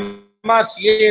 MRCA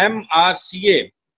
MRCA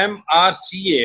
MRCA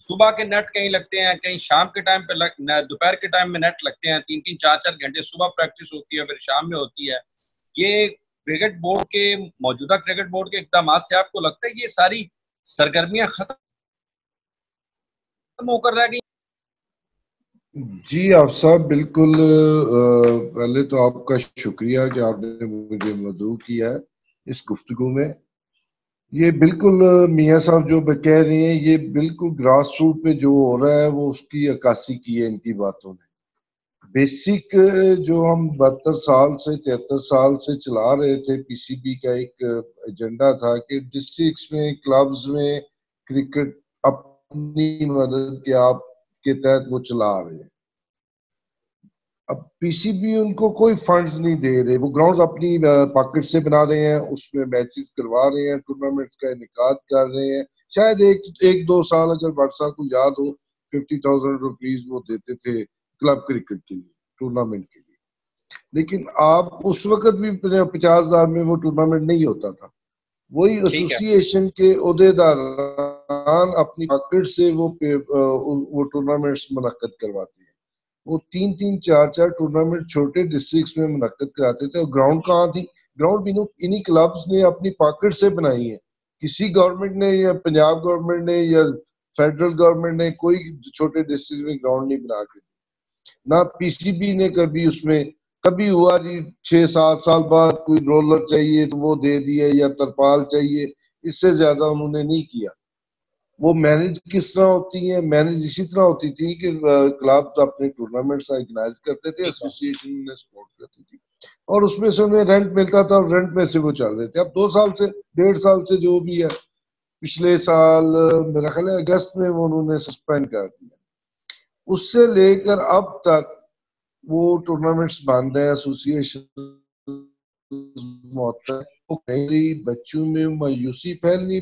صبح کے net کہیں لگتے ہیں، کہیں شام کے ٹائم پہ دوپہر کے ٹائم میں نیٹ لگتے ہیں، 3 4 گھنٹے صبح پریکٹس ہوتی ہے پھر شام میں ہوتی ہے. یہ کرکٹ بورڈ کے موجودہ کرکٹ بورڈ کے اقدامات سے آپ کو لگتا ہے کہ یہ ساری سرگرمیاں ختم ہو کر رہ گئی؟ جی آپ صاحب بالکل. پہلے تو آپ کا شکریہ کہ آپ نے مجھے مدعو کیا ہے اس گفتگو میں. یہ بالکل میاں صاحب جو کہہ رہے ہیں یہ بالکل گراس روٹ پہ جو ہو رہا ہے وہ اس کی عکاسی کی ہے ان کی باتوں نے. بیسک جو ہم 72 سال سے 73 سال سے چلا رہے تھے پی سی بی کا ایک ایجنڈا تھا کہ ڈسٹرکٹس میں کلبز میں کرکٹ اپنی مدد کے آپ کے تحت وہ چلا رہے ہیں. اب پی سی بی ان کو کوئی فنڈز نہیں دے رہے، وہ گراؤنڈز اپنی پاکٹ سے بنا رہے ہیں، اس میں میچز کروا رہے ہیں، ٹورنامنٹس کا انعقاد کر رہے ہیں. شاید ایک دو سال اگر بٹ صاحب کو یاد ہو 50,000 روپیز وہ دیتے تھے کلب کرکٹ کے لیے ٹورنامنٹ کے لیے. لیکن آپ اس وقت بھی 50,000 میں وہ ٹورنامنٹ نہیں ہوتا تھا. وہی ایسوسی ایشن کے عہدیداران اپنی پاکٹ سے وہ ٹورنامنٹس منعقد کرواتے ہیں. وہ 3 4 ٹورنامنٹ چھوٹے ڈسٹرکٹس میں منعقد کراتے تھے. اور گراؤنڈ کہاں تھی؟ گراؤنڈ بھی انہی کلبز نے اپنی پاکٹ سے بنائی ہے. کسی گورنمنٹ نے یا پنجاب گورنمنٹ نے یا فیڈرل گورنمنٹ نے کوئی چھوٹے ڈسٹرکٹ میں گراؤنڈ نہیں بنا کے دی. نہ پی سی بی نے کبھی اس میں کبھی ہوا جی 6 7 سال بعد کوئی رولر چاہیے تو وہ دے دیا یا ترپال چاہیے، اس سے زیادہ انہوں نے نہیں کیا. وہ مینج کس طرح ہوتی ہیں؟ مینج اسی طرح ہوتی تھی کہ کلب اپنے ٹورنامنٹس آرگنائز کرتے تھے، ایسوسی ایشن انہیں سپورٹ کرتی تھی اور اس میں سے انہیں رینٹ ملتا تھا اور رینٹ میں سے وہ چل رہے تھے. اب 2 سال سے 1.5 سال سے جو بھی ہے، پچھلے سال میرا خیال ہے اگست میں وہ انہوں نے سسپینڈ کر دیا. اس سے لے کر اب تک وہ ٹورنامنٹس بند ہے. ایسوسی ایشن بچوں میں مایوسی پھیلنی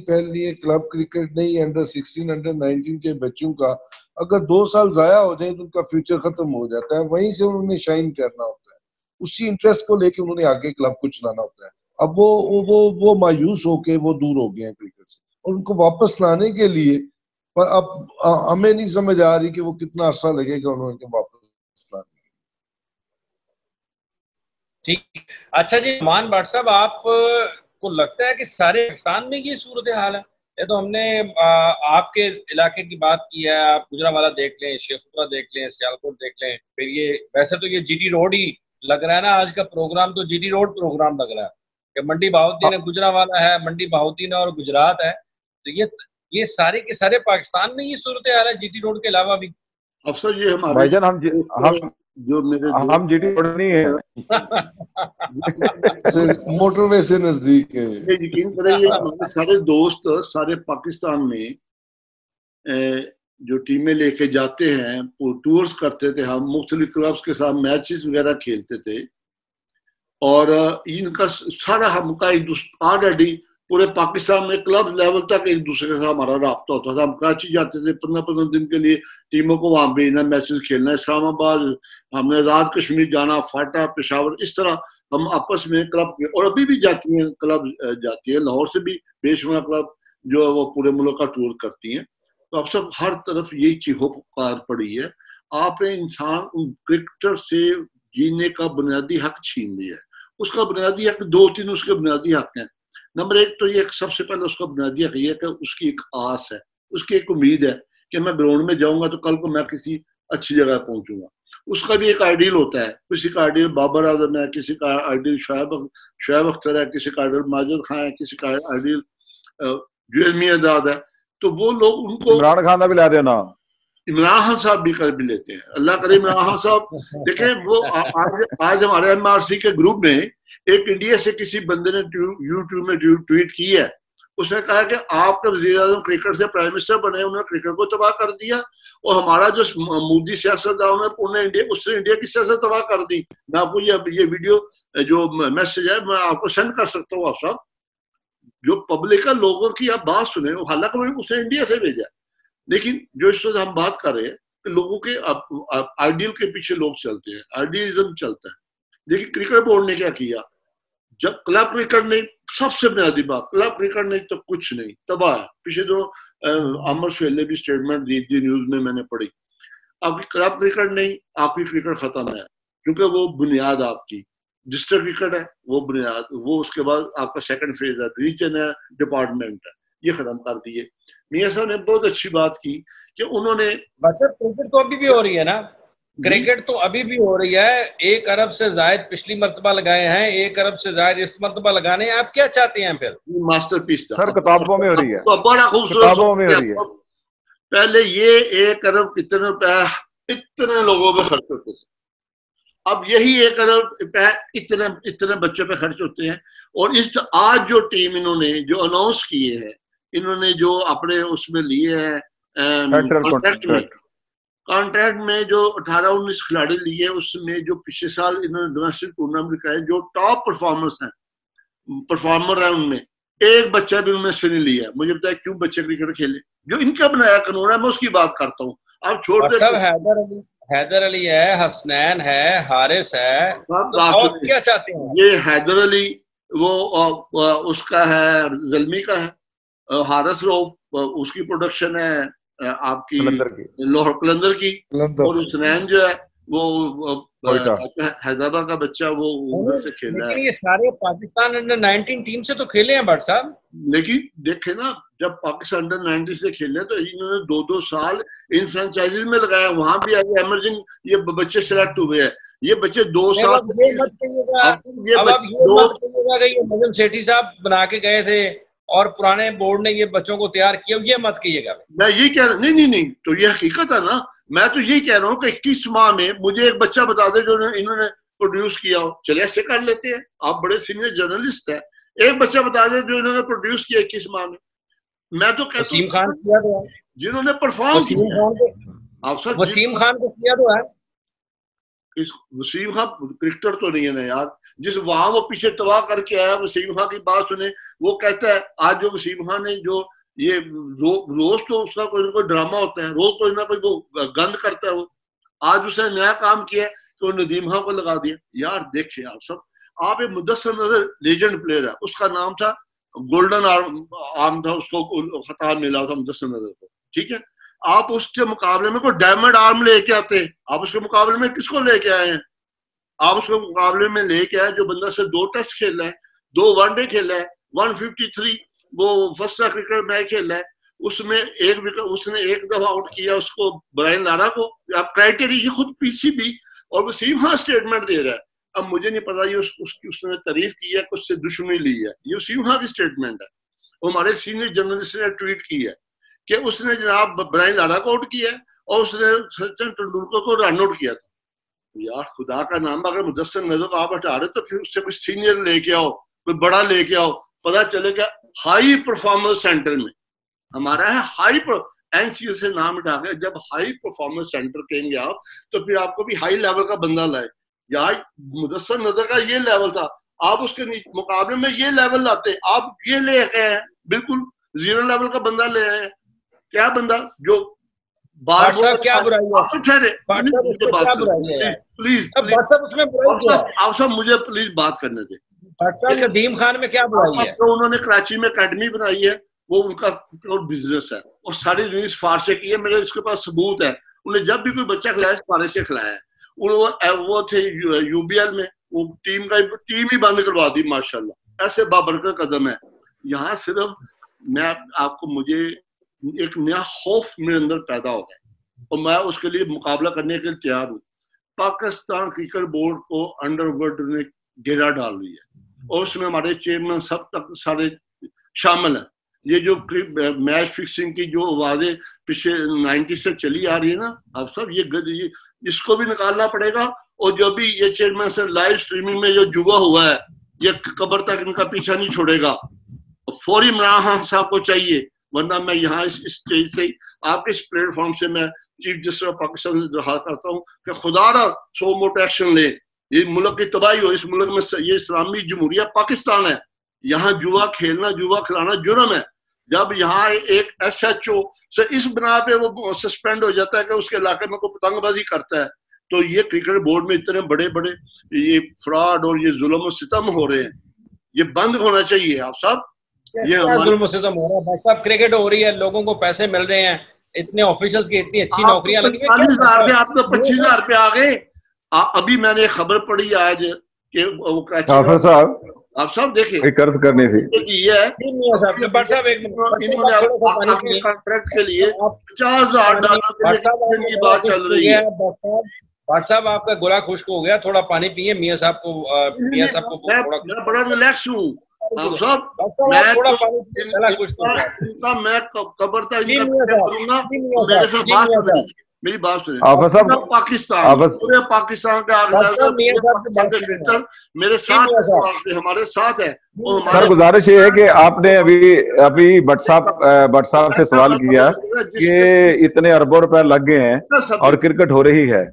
ہے. کلب کرکٹ نہیں، انڈر 16 انڈر 19 کے بچوں کا اگر 2 سال ضائع ہو جائیں تو ان کا فیوچر ختم ہو جاتا ہے. وہیں سے انہوں نے شائن کرنا ہوتا ہے، اسی انٹرسٹ کو لے کے انہوں نے آگے کلب کو چلانا ہوتا ہے. اب وہ مایوس ہو کے وہ دور ہو گئے ہیں کرکٹ سے، اور ان کو واپس لانے کے لیے پر اب ہمیں نہیں سمجھ آ رہی کہ وہ کتنا عرصہ لگے گا انہوں نے واپس لانے. ٹھیک. اچھا جی امان بٹ صاحب، آپ کو لگتا ہے کہ سارے پاکستان میں یہ صورتحال ہے؟ یہ تو ہم نے آپ کے علاقے کی بات کی ہے، آپ گجرانوالہ دیکھ لیں، شیخوپورہ دیکھ لیں، سیالکوٹ دیکھ لیں، پھر یہ ویسے تو یہ جی ٹی روڈ ہی لگ رہا ہے نا آج کا پروگرام، تو جی ٹی روڈ پروگرام لگ رہا ہے کہ منڈی بہاؤدین ہے، گجرانوالہ ہے، منڈی بہاؤدین ہے اور گجرات ہے. تو یہ سارے کے سارے پاکستان میں یہ صورتحال ہے جی ٹی روڈ کے علاوہ بھی؟ افسر یہ ہمارے بھائی جان جو میرے ہم جی ٹی روڈ نہیں ہے، موٹر وے سے نزدیک ہے. یقین کریں یہ ہمارے سارے دوست سارے پاکستان میں جو ٹیمیں لے کے جاتے ہیں، ٹورز کرتے تھے، ہم مختلف کلبز کے ساتھ میچز وغیرہ کھیلتے تھے، اور ان کا سارا ہم کا آلریڈی پورے پاکستان میں کلب لیول تک ایک دوسرے کے ساتھ ہمارا رابطہ ہوتا تھا. ہم کراچی جاتے تھے 15 دن کے لیے ٹیموں کو وہاں بھیجنا، میچز کھیلنا. اسلام آباد ہم نے آزاد کشمیر جانا، فاٹا، پشاور، اس طرح ہم آپس میں کلب، اور ابھی بھی جاتی ہیں کلب جاتی ہے، لاہور سے بھی بے شمار کلب جو ہے وہ پورے ملک کا ٹور کرتی ہیں. تو اب سب ہر طرف یہی چیخو پکار پڑی ہے. آپ نے انسان کرکٹر سے جینے کا بنیادی حق چھین لیا ہے. اس کا بنیادی حق 2-3 اس کے بنیادی حق ہیں. نمبر 1 تو یہ سب سے پہلے اس کا بنیادی حق یہ ہے کہ اس کی ایک آس ہے، اس کی ایک امید ہے کہ میں گراؤنڈ میں جاؤں گا تو کل کو میں کسی اچھی جگہ پہنچوں گا. اس کا بھی ایک آئیڈیل ہوتا ہے. کسی کا آئیڈیل بابر اعظم ہے، کسی کا آئیڈیل شعیب اختر ہے، کسی کا آئیڈیل ماجد خان ہے، کسی کا آئیڈیل جویل میاں داد ہے. تو وہ لوگ ان کو عمران خان بھی لا دینا، عمران خان صاحب بھی کر بھی لیتے ہیں. اللہ کرے عمران خان صاحب دیکھیں، وہ آج ہمارے ایم آر سی کے گروپ میں ایک انڈیا سے کسی بندے نے یوٹیوب میں ٹویٹ کی ہے. اس نے کہا کہ آپ کے وزیر اعظم کرکٹ سے پرائم منسٹر بنے، انہوں نے کرکٹ کو تباہ کر دیا، اور ہمارا جو مودی سیاستدان ہے اس نے انڈیا کی سیاست تباہ کر دی. میں آپ کو یہ ویڈیو جو میسج ہے میں آپ کو سینڈ کر سکتا ہوں. آپ صاحب جو پبلک کا لوگوں کی آپ بات سنیں، حالانکہ میں نے اس نے انڈیا سے بھیجا، لیکن جو اس وقت ہم بات کر رہے ہیں کہ لوگوں کے آئیڈیل کے پیچھے لوگ چلتے ہیں، آئیڈیلزم چلتا ہے. لیکن کرکٹ بورڈ نے کیا کیا؟ جب کلب کرکٹ نہیں، سب سے بنیادی بات کلب کرکٹ نہیں تو کچھ نہیں، تباہ ہے. پیچھے جو عامر سہیل نے بھی اسٹیٹمنٹ دی تھی نیوز میں نے پڑھی، آپ کی کلب کرکٹ نہیں، آپ کی کرکٹ ختم ہے، کیونکہ وہ بنیاد آپ کی ڈسٹرکٹ کرکٹ ہے، وہ بنیاد، وہ اس کے بعد آپ کا سیکنڈ فیز ہے، ریجن ہے، ڈپارٹمنٹ ہے، یہ ختم کر دیے. میاں صاحب نے بہت اچھی بات کی کہ انہوں نے کرکٹ تو ابھی بھی ہو رہی ہے نا، کرکٹ تو ابھی بھی ہو رہی ہے. 1 ارب سے زائد پچھلی مرتبہ لگائے ہیں، 1 ارب سے زائد اس مرتبہ لگانے ہیں. آپ کیا چاہتے ہیں پھر؟ ماسٹر پیس تھا سر، کتابوں میں ہو رہی ہے، بڑا خوبصورت. کتابوں میں ہو رہی ہے. پہلے یہ 1 ارب کتنے روپے اتنے لوگوں پہ خرچ ہوتے تھے، اب یہی 1 ارب روپے اتنے بچوں پہ خرچ ہوتے ہیں. اور اس آج جو ٹیم انہوں نے جو اناؤنس کیے ہیں، انہوں نے جو اپنے اس میں لیے ہیں کانٹریکٹ میں جو 18-19 کھلاڑی لیے، اس میں جو پچھلے سال انہوں نے ڈومیسٹک ٹورنامنٹ کرایا، جو ٹاپ پرفارمر ہیں، ان میں ایک بچہ بھی ان میں سے نہیں لیا. مجھے بتایا کیوں بچے کرکٹ کھیلے؟ جو ان کا بنایا قانون ہے، میں اس کی بات کرتا ہوں. آپ چھوڑ دیں، حیدر علی ہے، حسنین ہے، حارث ہے، تو کیا چاہتے ہیں؟ یہ حیدر علی وہ اس کا ہے، زلمی کا ہے، حارث اس کی پروڈکشن ہے آپ کی لاہور قلندر کی، اور حسنین جو ہے وہ حیدرآباد کا بچہ، وہ ادھر سے کھیلا ہے. لیکن یہ سارے پاکستان انڈر 19 ٹیم سے تو کھیلے ہیں بٹ صاحب. لیکن دیکھیں نا، جب پاکستان انڈر 19 سے کھیلے تو انہوں نے 2-2 سال ان فرنچائزز میں لگایا، وہاں بھی آگے ایمرجنگ یہ بچے سلیکٹ ہوئے ہیں. یہ بچے 2 سال اب یہ مت کہیے گا کہ یہ نجم سیٹھی صاحب بنا کے گئے تھے اور پرانے بورڈ نے یہ بچوں کو تیار کیا، یہ مت کہیے گا. میں یہ کہہ رہا نہیں، تو یہ حقیقت ہے نا. میں تو یہی کہہ رہا ہوں کہ 21 ماہ میں مجھے ایک بچہ بتا دے جو انہوں نے پروڈیوس کیا ہو. چلے ایسے کر لیتے ہیں، آپ بڑے سینئر جرنلسٹ ہیں. ایک بچہ بتا دے جو انہوں نے پروڈیوس کیا 21 ماہ میں. میں تو کہتا ہوں وسیم خان کیا تو ہے، جنہوں نے پرفارم کیا. وسیم خان کو کیا تو ہے. وسیم خان کرکٹر تو نہیں ہے نا یار، جس وہاں وہ پیچھے تباہ کر کے آیا. وسیم خان کی بات سنیں، وہ کہتا ہے آج جو وسیم خان نے جو یہ روز تو اس کا کوئی نہ کوئی ڈرامہ ہوتا ہے، روز کوئی نہ کوئی وہ گند کرتا ہے. وہ آج اس نے نیا کام کیا ہے تو ندیم خان کو لگا دیا. یار دیکھیں آپ سب، آپ ایک مدثر نظر لیجنڈ پلیئر ہے، اس کا نام تھا گولڈن آرم تھا، اس کو خطاب ملا تھا مدثر نظر کو، ٹھیک ہے. آپ اس کے مقابلے میں کوئی ڈائمنڈ آرم لے کے آتے، آپ اس کے مقابلے میں کس کو لے کے آئے ہیں؟ آپ اس کے مقابلے میں لے کے آئے جو بندہ سے 2 ٹیسٹ کھیلا ہے، 2 ون ڈے کھیلا ہے، 153 وہ فرسٹ کلاس کرکٹ میچ کھیلا ہے. اس میں اس نے 1 دفعہ آؤٹ کیا اس کو، برائن لارا کو. آپ کرائٹیری کی خود پی سی بی اور وسیم خان اسٹیٹمنٹ دے رہا ہے. اب مجھے نہیں پتا یہ اس نے تعریف کی ہے کہ اس سے دشمنی لی ہے. یہ وسیم خان کی اسٹیٹمنٹ ہے. ہمارے سینئر جرنلسٹ نے ٹویٹ کی ہے کہ اس نے جناب برائن لارا کو آؤٹ کیا ہے اور اس نے سچن ٹنڈولکر کو رن آؤٹ کیا تھا. یار خدا کا نام، اگر مدثر نظر کو آپ ہٹا رہے تو پھر اس سے کوئی سینئر لے کے آؤ، کوئی بڑا لے کے آؤ. پتا چلے گا ہائی پرفارمنس سینٹر میں ہمارا ہے، ہائی این سی سے نام ہٹا کے جب ہائی پرفارمنس سینٹر کہیں گے آپ تو پھر آپ کو بھی ہائی لیول کا بندہ لائے. یار مدثر نظر کا یہ لیول تھا، آپ اس کے مقابلے میں یہ لیول لاتے، آپ یہ لے کے ہیں بالکل 0 لیول کا بندہ لے آئے. کیا بندہ جو بار کیا برائی ہے؟ پلیز آپ سب مجھے پلیز بات کرنے دیں. ندیم خان میں کیا برائی ہے؟ انہوں نے کراچی میں اکیڈمی بنائی ہے، وہ ان کا بزنس ہے اور ساری ریلیز فار سے کی ہے. میرے اس کے پاس ثبوت ہے. انہیں جب بھی کوئی بچہ کھلایا فارے سے کھلایا ہے. وہ تھے یو بی ایل میں، وہ ٹیم ہی بند کروا دی. ماشاءاللہ ایسے بابرکت قدم ہے. یہاں صرف میں آپ کو، مجھے ایک نیا خوف میرے اندر پیدا ہو گیا اور میں اس کے لیے مقابلہ کرنے کے لیے تیار ہوں. پاکستان کرکٹ بورڈ کو انڈر ورلڈ نے گھیرا ڈال رہی ہے اور اس میں ہمارے چیئرمین سب تک سارے شامل ہیں. یہ جو میچ فکسنگ کی جو آوازیں پچھلے 90 سے چلی آ رہی ہے نا آپ سب، یہ اس کو بھی نکالنا پڑے گا. اور جو بھی یہ چیئرمین سے لائیو سٹریمنگ میں جو جوا ہوا ہے یہ قبر تک ان کا پیچھا نہیں چھوڑے گا. فوری عمران خان صاحب کو چاہیے، ورنہ میں یہاں اس اسٹیج سے آپ کے اس پلیٹ فارم سے میں چیف جسٹس آف پاکستان سے درخواست کرتا ہوں کہ خدا را سو موٹا ایکشن لے. یہ ملک کی تباہی ہو. اس ملک میں یہ اسلامی جمہوریہ پاکستان ہے، یہاں جوا کھیلنا جوا کھلانا جرم ہے. جب یہاں ایک ایس ایچ او سے اس بنا پہ وہ سسپینڈ ہو جاتا ہے کہ اس کے علاقے میں کوئی پتنگ بازی کرتا ہے، تو یہ کرکٹ بورڈ میں اتنے بڑے بڑے یہ فراڈ اور یہ ظلم و ستم ہو رہے ہیں. یہ بند ہونا چاہیے آپ صاحب. یہ ظلم و ستم ہو رہا ہے بھائی صاحب. کرکٹ ہو رہی ہے, لوگوں کو پیسے مل رہے ہیں, اتنے آفیشلز کی اتنی اچھی نوکریاں لگی ہیں. 45,000 آپ کو 25,000 روپے آ گئے. ابھی میں نے خبر پڑھی آج کہ حافظ صاحب آپ صاحب دیکھیں قرض کرنی تھی کانٹریکٹ کے لیے $50,000 کی بات چل رہی ہے. بھٹ صاحب آپ کا گلا خشک ہو گیا, تھوڑا پانی پیئے. میاں صاحب کو میں بڑا ریلیکس ہوں آپ صاحب. میں قبر تک کروں گا. میرے سے بات کریں, میری بات سنیں. پاکستان کا آرگنائزر میرے ساتھ ہمارے ساتھ ہے. سر گزارش یہ ہے کہ آپ نے ابھی بٹ صاحب سے سوال کیا کہ اتنے اربوں روپے لگ گئے ہیں اور کرکٹ ہو رہی ہے.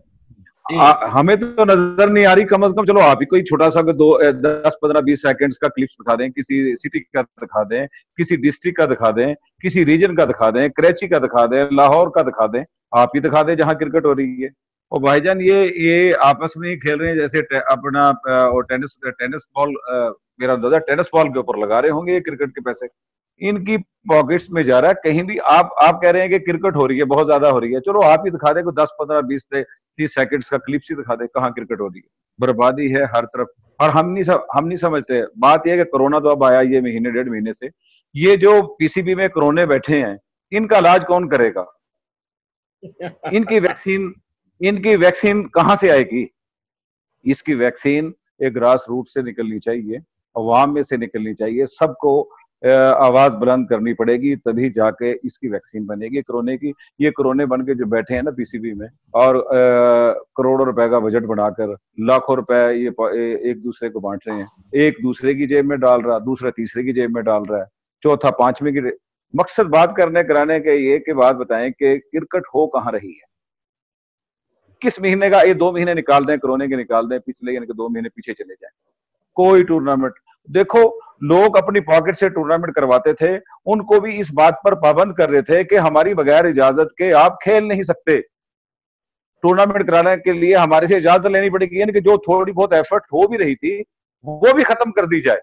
ہمیں تو نظر نہیں آ رہی. کم از کم چلو آپ ہی کوئی چھوٹا سا 10, 15, 20 سیکنڈز کا کلپس دکھا دیں, کسی سٹی کا دکھا دیں, کسی ڈسٹرکٹ کا دکھا دیں, کسی ریجن کا دکھا دیں, کراچی کا دکھا دیں, لاہور کا دکھا دیں, آپ ہی دکھا دیں جہاں کرکٹ ہو رہی ہے. اور بھائی جان یہ آپس میں ہی کھیل رہے ہیں جیسے اپنا ٹینس بال, میرا اندازہ ٹینس بال کے اوپر لگا رہے ہوں گے یہ کرکٹ کے پیسے. ان کی پاکٹس میں جا رہا ہے. کہیں بھی آپ کہہ رہے ہیں کہ کرکٹ ہو رہی ہے, بہت زیادہ ہو رہی ہے, چلو آپ ہی دکھا دیں کوئی 10, 15, 20, 30 سیکنڈز کا کلپس ہی دکھا دیں کہاں کرکٹ ہو رہی ہے. بربادی ہے ہر طرف. اور ہم نہیں سمجھتے. بات یہ ہے کہ کورونا تو اب آیا یہ مہینے 1.5 مہینے سے. یہ جو پی سی بی میں کورونے بیٹھے ہیں ان کا علاج کون کرے گا؟ ان کی ویکسین کہاں سے آئے گی؟ اس کی ویکسین ایک گراس روٹ سے نکلنی چاہیے, عوام میں سے نکلنی چاہیے. سب کو آواز بلند کرنی پڑے گی, تبھی جا کے اس کی ویکسین بنے گی کورونے کی. یہ کورونے بن کے جو بیٹھے ہیں نا پی سی بی میں, اور کروڑوں روپے کا بجٹ بنا کر لاکھوں روپے یہ ایک دوسرے کو بانٹ رہے ہیں. ایک دوسرے کی جیب میں ڈال رہا, دوسرا تیسرے کی جیب میں ڈال رہا ہے, چوتھا پانچویں کی. مقصد بات کرانے کے یہ کہ بات بتائیں کہ کرکٹ ہو کہاں رہی ہے, کس مہینے کا. یہ 2 مہینے نکال دیں کورونے کے, نکال دیں پچھلے, یعنی کہ 2 مہینے پیچھے چلے جائیں. کوئی ٹورنامنٹ دیکھو, لوگ اپنی پاکٹ سے ٹورنامنٹ کرواتے تھے, ان کو بھی اس بات پر پابند کر رہے تھے کہ ہماری بغیر اجازت کے آپ کھیل نہیں سکتے. ٹورنامنٹ کرانے کے لیے ہمارے سے اجازت لینی پڑے گی, یعنی کہ جو تھوڑی بہت ایفرٹ ہو بھی رہی تھی وہ بھی ختم کر دی جائے.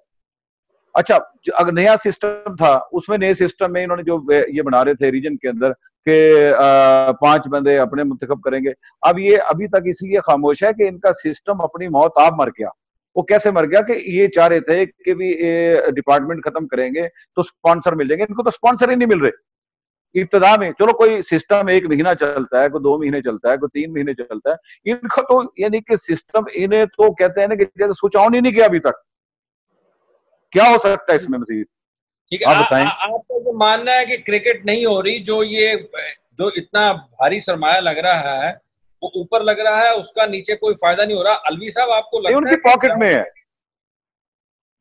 اچھا, اگر نیا سسٹم تھا, اس میں نئے سسٹم میں انہوں نے جو یہ بنا رہے تھے ریجن کے اندر کہ 5 بندے اپنے منتخب کریں گے. اب یہ ابھی تک اس لیے خاموش ہے کہ ان کا سسٹم اپنی موت آپ مر گیا. وہ کیسے مر گیا کہ یہ چاہ رہے تھے کہ بھی ڈپارٹمنٹ ختم کریں گے تو سپانسر مل جائیں گے. ان کو تو سپانسر ہی نہیں مل رہے ابتدا میں. چلو کوئی سسٹم 1 مہینہ چلتا ہے, کوئی 2 مہینے چلتا ہے, کوئی 3 مہینے چلتا ہے. ان کا تو یعنی کہ سسٹم انہیں تو کہتے ہیں نا کہ جیسے سوئچ آن ہی نہیں کیا ابھی تک. کیا ہو سکتا ہے اس میں مزید؟ ٹھیک ہے, آپ کا یہ ماننا ہے کہ کرکٹ نہیں ہو رہی, جو اتنا بھاری سرمایہ لگ رہا ہے وہ اوپر لگ رہا ہے, اس کا نیچے کوئی فائدہ نہیں ہو رہا. الوی صاحب آپ کو لگتا ہے ان کی پاکٹ میں ہے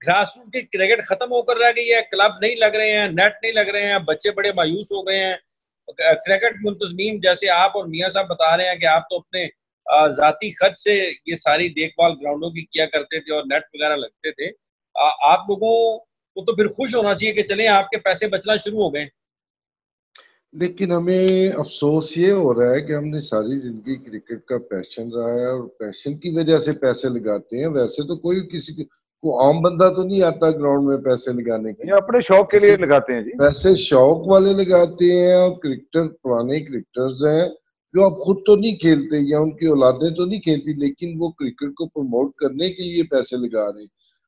گراس روٹ کی کرکٹ ختم ہو کر رہ گئی ہے, کلب نہیں لگ رہے ہیں, نیٹ نہیں لگ رہے ہیں, بچے بڑے مایوس ہو گئے ہیں. کرکٹ منتظمین جیسے آپ اور میاں صاحب بتا رہے ہیں کہ آپ تو اپنے ذاتی خرچ سے یہ ساری دیکھ بھال گراؤنڈوں کی کیا کرتے تھے اور نیٹ وغیرہ لگتے تھے. آپ لوگوں کو تو پھر خوش ہونا چاہیے کہ چلیں آپ کے پیسے بچنا شروع ہو گئے. لیکن ہمیں افسوس یہ ہو رہا ہے کہ ہم نے ساری زندگی کرکٹ کا پیشن رہا ہے اور پیشن کی وجہ سے پیسے لگاتے ہیں. ویسے تو کوئی عام بندہ تو نہیں آتا گراؤنڈ میں پیسے لگانے کے, اپنے شوق کے لیے لگاتے ہیں جی. پیسے شوق والے لگاتے ہیں. اور پرانے کرکٹرز ہیں جو اب خود تو نہیں کھیلتے یا ان کی اولادیں تو نہیں کھیلتی, لیکن وہ کرکٹ کو پروموٹ کرنے کے لیے پیسے لگا رہے ہیں.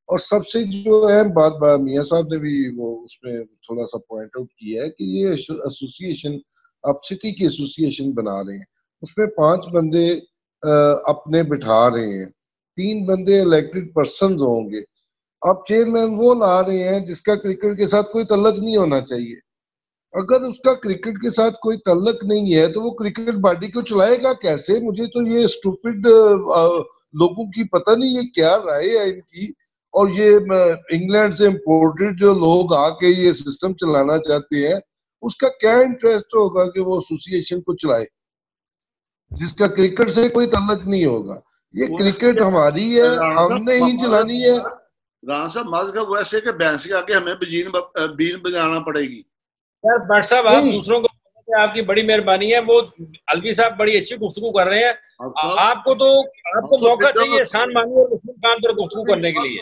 اور سب سے جو اہم بات میاں صاحب نے بھی وہ اس میں تھوڑا سا پوائنٹ آؤٹ کیا ہے کہ یہ ایسوسیشن آپ سٹی کی ایسوسیشن بنا رہے ہیں, اس میں 5 بندے اپنے بٹھا رہے ہیں, 3 بندے الیکٹڈ پرسنز ہوں گے. اب چیئرمین وہ لا رہے ہیں جس کا کرکٹ کے ساتھ کوئی تعلق نہیں ہونا چاہیے. اگر اس کا کرکٹ کے ساتھ کوئی تعلق نہیں ہے تو وہ کرکٹ باڈی کو چلائے گا کیسے؟ مجھے تو یہ اسٹوپڈ لوگوں کی پتہ نہیں یہ کیا رائے ہے ان کی. اور یہ انگلینڈ سے امپورٹڈ جو لوگ آ کے یہ سسٹم چلانا چاہتے ہیں, اس کا کیا انٹرسٹ ہوگا کہ وہ ایسوسیشن کو چلائے جس کا کرکٹ سے کوئی تعلق نہیں ہوگا؟ یہ کرکٹ ہماری ہے, ہم نے ہی چلانی ہے. رانا صاحب ماض کا ویسے کہ بینس کے آگے ہمیں بین بجانا پڑے گی. یار بٹ صاحب آپ دوسروں کو آپ کی بڑی مہربانی ہے. وہ الوی صاحب بڑی اچھی گفتگو کر رہے ہیں, آپ کو موقع چاہیے احسان مانی اور مسلم خان پر گفتگو کرنے کے لیے.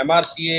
MRCA